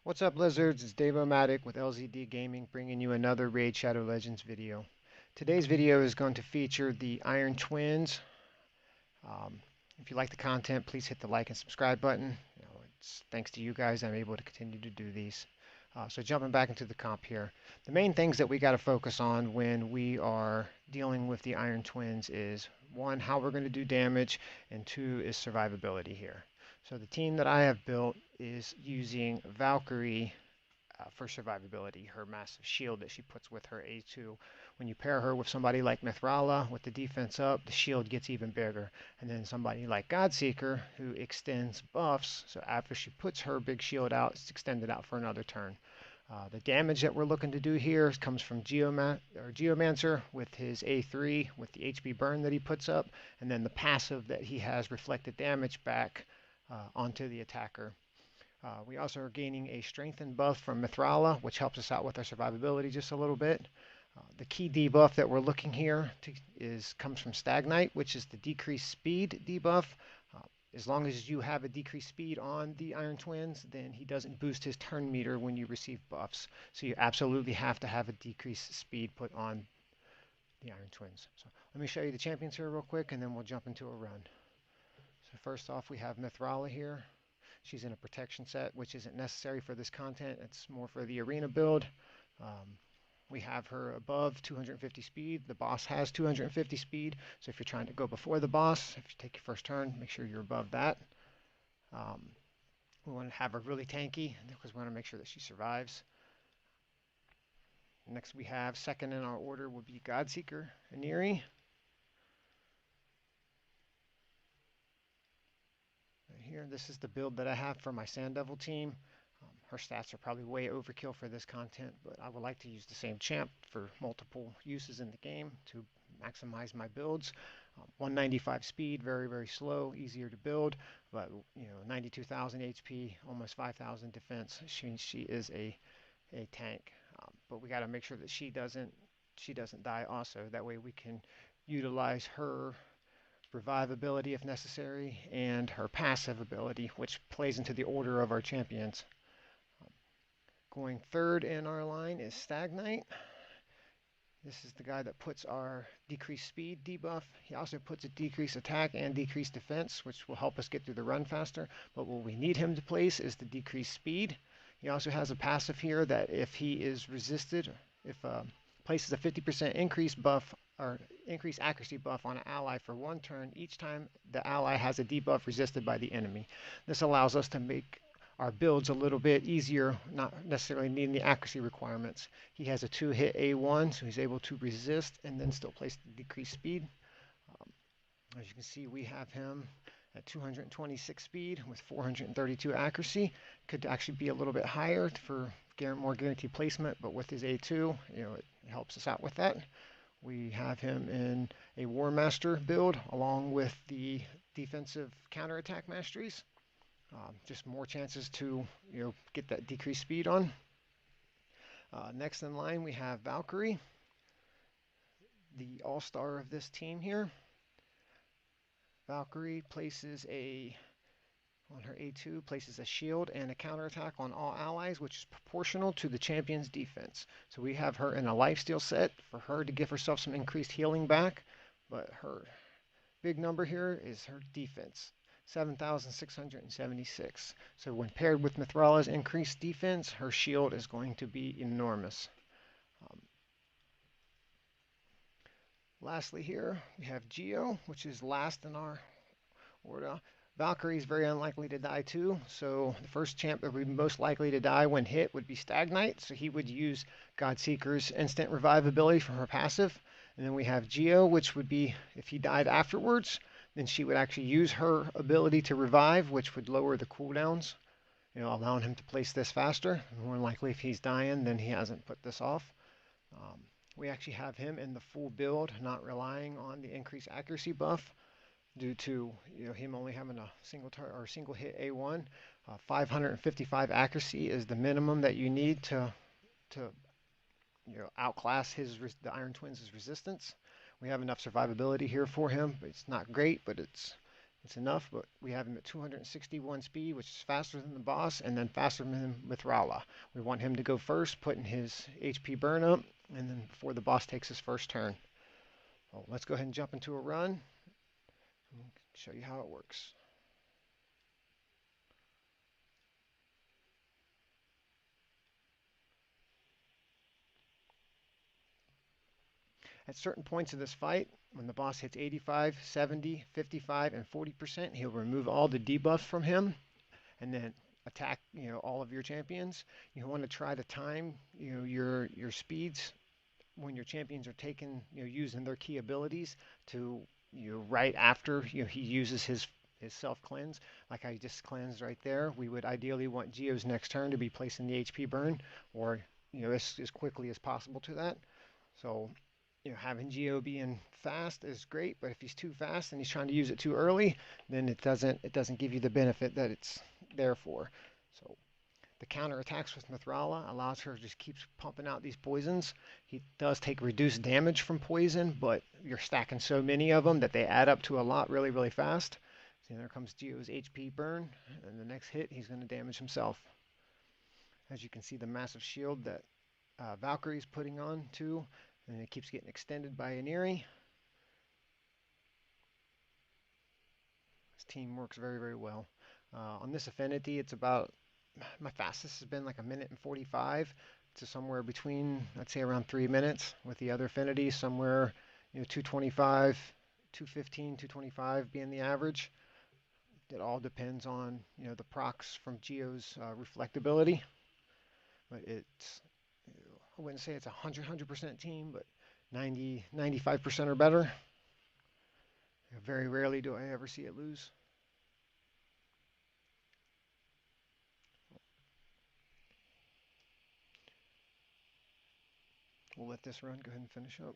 What's up, Lizards? It's Dave-O-Matic with LZD Gaming bringing you another Raid Shadow Legends video. Today's video is going to feature the Iron Twins. Um, if you like the content, please hit the like and subscribe button. It's thanks to you guys I'm able to continue to do these. So jumping back into the comp here, the main things that we got to focus on when we are dealing with the Iron Twins is one, how we're going to do damage, and two is survivability here. So the team that I have built is using Valkyrie for survivability, her massive shield that she puts with her A2. When you pair her with somebody like Mithrala with the defense up, the shield gets even bigger. And then somebody like Godseeker who extends buffs, so after she puts her big shield out, it's extended out for another turn. The damage that we're looking to do here comes from Geomancer with his A3 with the HP burn that he puts up, and then the passive that he has reflected damage back onto the attacker. We also are gaining a strengthened buff from Mithrala, which helps us out with our survivability just a little bit. The key debuff that we're looking here comes from Stagnite, which is the decreased speed debuff. As long as you have a decreased speed on the Iron Twins, then he doesn't boost his turn meter when you receive buffs. So you absolutely have to have a decreased speed put on the Iron Twins. So let me show you the champions here real quick, and then we'll jump into a run. So first off, we have Mithrala here. She's in a protection set, which isn't necessary for this content. It's more for the arena build. We have her above 250 speed. The boss has 250 speed. So if you're trying to go before the boss, if you take your first turn, make sure you're above that. We want to have her really tanky because we want to make sure that she survives. Next we have, second in our order, would be Godseeker Aniri. Here, this is the build that I have for my Sand Devil team. Her stats are probably way overkill for this content, but I would like to use the same champ for multiple uses in the game to maximize my builds. 195 speed, very, very slow, easier to build, but 92,000 HP, almost 5,000 defense. She is a tank, but we got to make sure that she doesn't die also. That way we can utilize her revive ability if necessary, and her passive ability, which plays into the order of our champions. Going third in our line is Stagnite. This is the guy that puts our decreased speed debuff. He also puts a decreased attack and decreased defense, which will help us get through the run faster. But what we need him to place is the decreased speed. He also has a passive here that if he is resisted, if places a 50% increase buff or increased accuracy buff on an ally for one turn each time the ally has a debuff resisted by the enemy. This allows us to make our builds a little bit easier, not necessarily needing the accuracy requirements. He has a 2-hit A1, so he's able to resist and then still place the decreased speed. As you can see, we have him at 226 speed with 432 accuracy. Could actually be a little bit higher for more guaranteed placement, but with his A2, it helps us out with that. We have him in a War Master build along with the defensive counterattack masteries. Just more chances to get that decreased speed on. Next in line we have Valkyrie, the all-star of this team here. Valkyrie places on her A2, places a shield and a counterattack on all allies, which is proportional to the champion's defense. So we have her in a lifesteal set for her to give herself some increased healing back, but her big number here is her defense, 7,676. So when paired with Mithrala's increased defense, her shield is going to be enormous. Lastly here, we have Geo, which is last in our order. Valkyrie is very unlikely to die too, so the first champ that would be most likely to die when hit would be Stagnite, so he would use Godseeker's instant revive ability for her passive. And then we have Geo, which would be, if he died afterwards, then she would actually use her ability to revive, which would lower the cooldowns, allowing him to place this faster. More likely if he's dying, then he hasn't put this off. We actually have him in the full build, not relying on the increased accuracy buff, due to him only having a single hit A1. 555 accuracy is the minimum that you need to outclass the Iron Twins' resistance. We have enough survivability here for him, but it's not great, but it's It's enough, but we have him at 261 speed, which is faster than the boss, and then faster than Mithrala. We want him to go first, putting his HP burn up, and then before the boss takes his first turn. Well, let's go ahead and jump into a run and show you how it works. At certain points of this fight, when the boss hits 85, 70, 55, and 40%, he'll remove all the debuffs from him and then attack, all of your champions. You want to try to time, your speeds when your champions are taking, using their key abilities to, right after, he uses his self cleanse, like I just cleansed right there. We would ideally want Geo's next turn to be placing the HP burn, or as quickly as possible to that. So having Geo being fast is great, but if he's too fast and he's trying to use it too early, then it doesn't give you the benefit that it's there for. So the counter attacks with Mithrala allows her to just keep pumping out these poisons. He does take reduced damage from poison, but you're stacking so many of them that they add up to a lot really, really fast. So there comes Geo's HP burn, and the next hit he's going to damage himself. As you can see, the massive shield that Valkyrie's putting on too, and it keeps getting extended by Aniri. This team works very, very well. On this affinity, it's about, my fastest has been like 1:45 to somewhere between, I'd say around 3 minutes. With the other affinities, somewhere 225, 215, 225 being the average. It all depends on the procs from Geo's reflectability, but it's, I wouldn't say it's a 100% team, but 90, 95% or better. Very rarely do I ever see it lose. We'll let this run go ahead and finish up.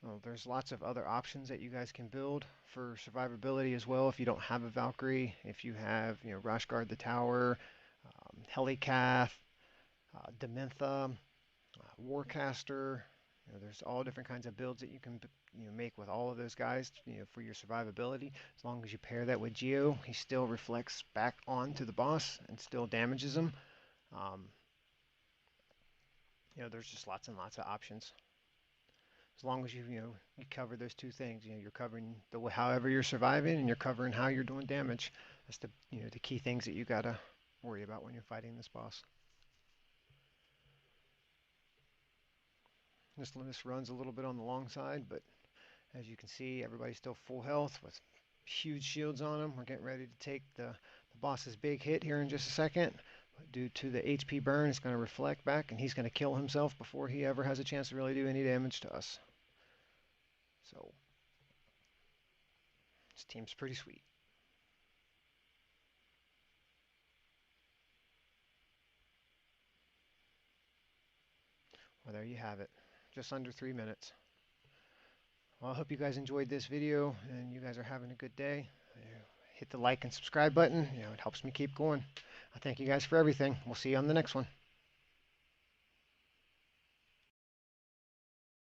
Oh, there's lots of other options that you guys can build for survivability as well. If you don't have a Valkyrie, if you have, Rashguard the Tower, Helicath, Demintha, Warcaster. There's all different kinds of builds that you can make with all of those guys for your survivability. As long as you pair that with Geo, he still reflects back onto the boss and still damages him. There's just lots and lots of options. As long as you cover those two things, you're covering however you're surviving, and you're covering how you're doing damage. That's the key things that you gotta worry about when you're fighting this boss. This runs a little bit on the long side, but as you can see, everybody's still full health with huge shields on them. We're getting ready to take the boss's big hit here in just a second. But due to the HP burn, it's going to reflect back, and he's going to kill himself before he ever has a chance to really do any damage to us. So this team's pretty sweet. Well, there you have it. Just under 3 minutes. Well, I hope you guys enjoyed this video and you guys are having a good day. Hit the like and subscribe button. It helps me keep going. I thank you guys for everything. We'll see you on the next one.